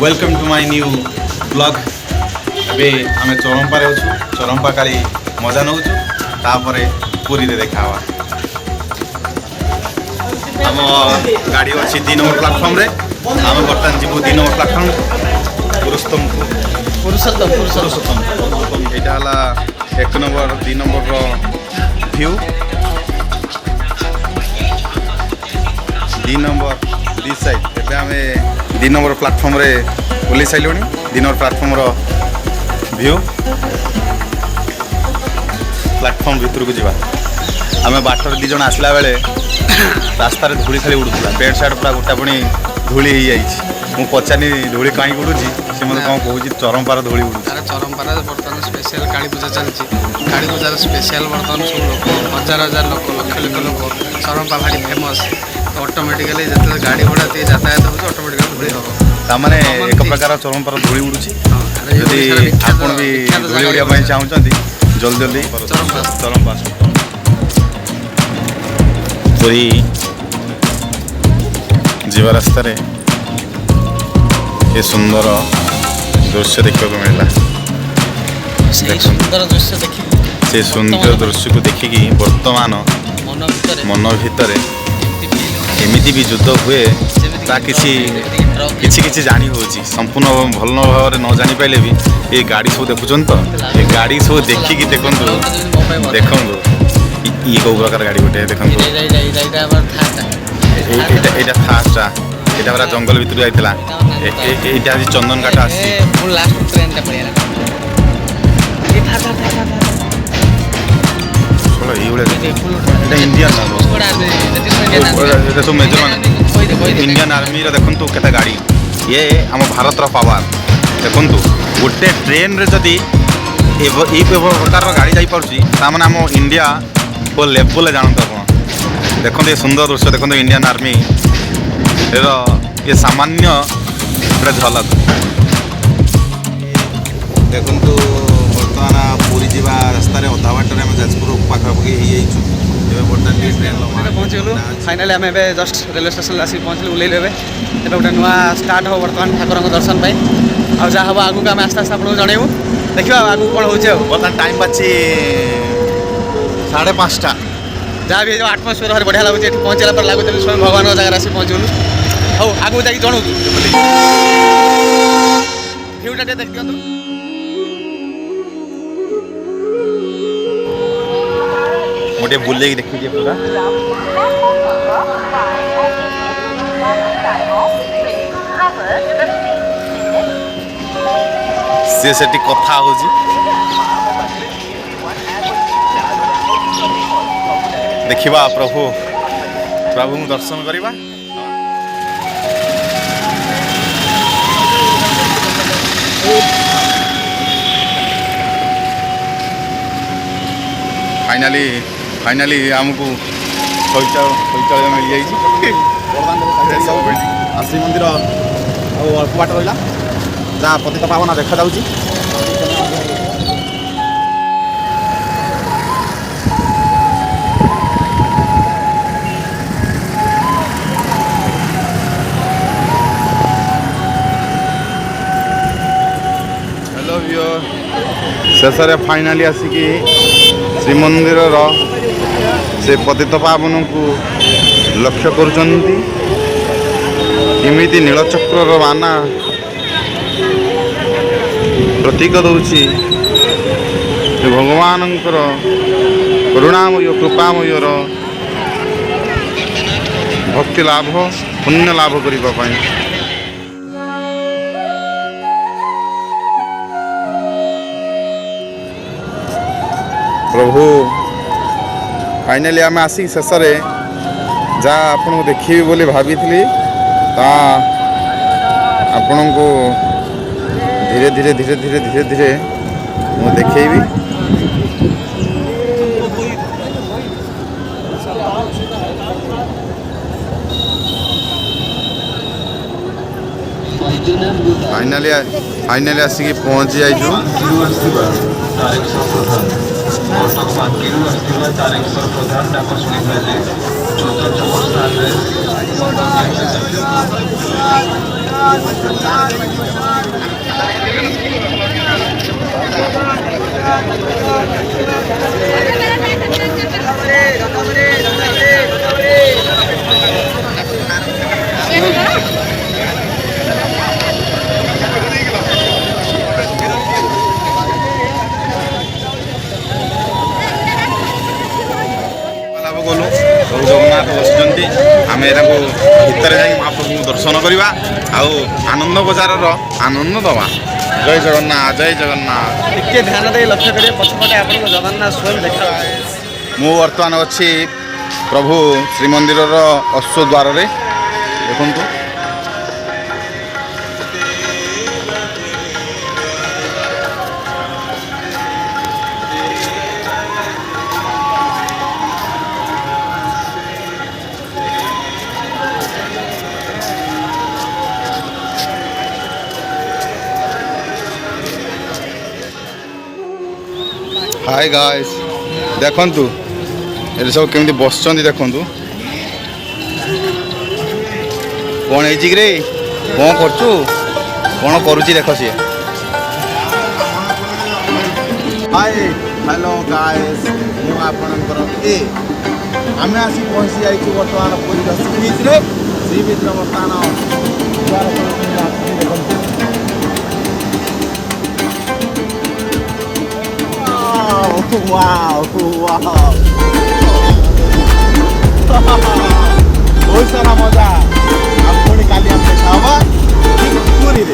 Welcome to my new blog. अबे आमे चरंपा रे अछु। चरंपा काली मजा नउछु तापरे पुरी रे देखा हवा। हम गाड़ी अछि 3 नंबर प्लेटफॉर्म रे। हम बर्तन जीवो 3 नंबर प्लेटफॉर्म पुरुषोत्तम एटा हला 1 नंबर 2 नंबर रो व्यू 2 नंबर दिस साइड एबे हमें 2 नंबर प्लेटफॉर्म रे ओली साइलोनी 2 नंबर प्लेटफॉर्म रो व्यू प्लेटफॉर्म भीतर को जीवा आमे बाटर 2 जण आसला बेले रास्ता रे धूली खाली उडुतला पेट साइड पूरा गोटा पणी धूली ही जाईछि मु पचानी धूली काई उडुछि से मते कोन कहूछि चरंपार धूली उडुछि। अरे चरंपार बर्तमान स्पेशल काली पूजा चलछि काली पूजा स्पेशल बर्तमान सब लोग हजार हजार लोग लक्ष लक्ष लोग चरंपा भारी फेमस ऑटोमेटिकली जते गाड़ी घोड़ा ते यातायात होछ ऑटोमेटिकली धूली हो ता माने एक प्रकार चरंपार धूली उडुछि। यदि आपण भी धूली उडिया पई चाहुचंती जल्दी जल्दी चरंपा पूरी जीवा रास्ता रे ये सुंदर दृश्य देखा मिलला। सुंदर दृश्य देखि से सुंदर दृश्य को देखिकी वर्तमान मन भितर एमिति भी युद्ध हुए ता किछि जानी होची संपूर्ण भल भाव न जानी पाइले भी ये गाड़ी सब देखुछन तो ये गाड़ी सब देखिकी देखंतु ये को प्रकार गाड़ी गोटे देखंतु एटा फास्टा एटा बरा जंगल भितर जाइतला एटा आज चंदन काटा आसी फुल लास्ट ट्रेन टा पड़िया ये था छोड़ा ये वाला एटा इंडियन ना एटा सब मेजर माने इंडियन आर्मी रे देखंतु केता गाड़ी ये हम भारत रो पावर देखंतु गोटे ट्रेन रे जदी ए प्रकार गाड़ी जाई पड़ची ता माने हम इंडिया को लेवल जानत आपण देखंतु ये सुंदर दृश्य देखंतु इंडियन आर्मी ये सामान्य झलक देखंतु बर्तमान पूरी जीवा रास्ता रे अधा बाटर हम जाजपुर पाखापाखि हो जाइछु एबे बर्तमान ट्रेन पहुँच गलु फाइनली आम ए जस्ट रेलवे स्टेशन आसी पहुँचलु उल्लेले एबे गोटे नुआ स्टार्ट हो बर्तमान ठाकुर दर्शन पाई आ जहाँ हम आगू आम आस्ते आस्ते आपको जनइबू देखा आगू कौन हो बर्तमान टाइम बाची 5:30 जहाँ भी आटमोस्फियर भारी बढ़िया लगुच पहुँचला पर लगुच स्वयं भगवान जगह आसी पहुँचलु हौ आगू जाकि जणौ भ्यूटा देख दियंतु मोटे बुले की देखि पूरा से सेठी कथा होजी देखिबा प्रभु दर्शन करिबा फाइनली आमको शौचालय मिल जाइए श्री मंदिर अल्प बाट रहा जहाँ पतित पावना देखा जाऊँगी हेलो व्यूअर शेष फाइनाली आसिकी श्रीमंदिर से पतित पावन को लक्ष्य करुचंती नीलचक्र बाना प्रतीक दूची भगवान करुणामय कृपामय भक्ति लाभ पुण्य लाभ करने प्रभु फाइनली आम आसिक शेष जहाँ आपन को देखी बोली भाभी आपण को धीरे धीरे धीरे धीरे धीरे धीरे मु देखी फाइनली आसिक पहुँची जाइछु प्रधान ଲାଭ କଲୁ ପ୍ରଭୁ ଜଗନ୍ନାଥ ବସିଛନ୍ତି ଆମେ ତାଙ୍କୁ ଭିତରେ ଯାଇକି ମହାପ୍ରଭୁଙ୍କୁ ଦର୍ଶନ କରିବା ଆଉ ଆନନ୍ଦ ବଜାରର ଆନନ୍ଦ ଦେବା। ଜୟ ଜଗନ୍ନାଥ ଜୟ ଜଗନ୍ନାଥ। ଟିକେ ଧ୍ୟାନ ଦେଇ ଲକ୍ଷ୍ୟ କରିବେ ପଛପଟେ ଆପଣଙ୍କୁ ଜଗନ୍ନାଥ ସ୍ୱୟଂ ଦେଖା ମୁଁ ବର୍ତ୍ତମାନ ଅଛି ପ୍ରଭୁ ଶ୍ରୀମନ୍ଦିରର ଅଶ୍ୱଦ୍ୱାରରେ ଦେଖନ୍ତୁ। ହାଇ ଗାଇସ୍ ଦେଖନ୍ତୁ ଏଠି ସବୁ କେମିତି ବସିଛନ୍ତି ଦେଖନ୍ତୁ। କ'ଣ ହେଇଛି କି ରେ କ'ଣ କରୁଛୁ କ'ଣ କରୁଛି ଦେଖ ସିଏ। ହାଇ ହ୍ୟାଲୋ ଗାଇସ୍ ମୁଁ ଆପଣଙ୍କର ଆମେ ଆସି ପହଞ୍ଚି ଯାଇଛୁ ବର୍ତ୍ତମାନ ପୁରୀର ସି ବିଚ୍ରେ ବର୍ତ୍ତମାନ wow ବହୁତ ସାରା ମଜା। ଆଉ ପୁଣି କାଲି ଆମେ ଦେଖା ହବା ପୁରୀରେ।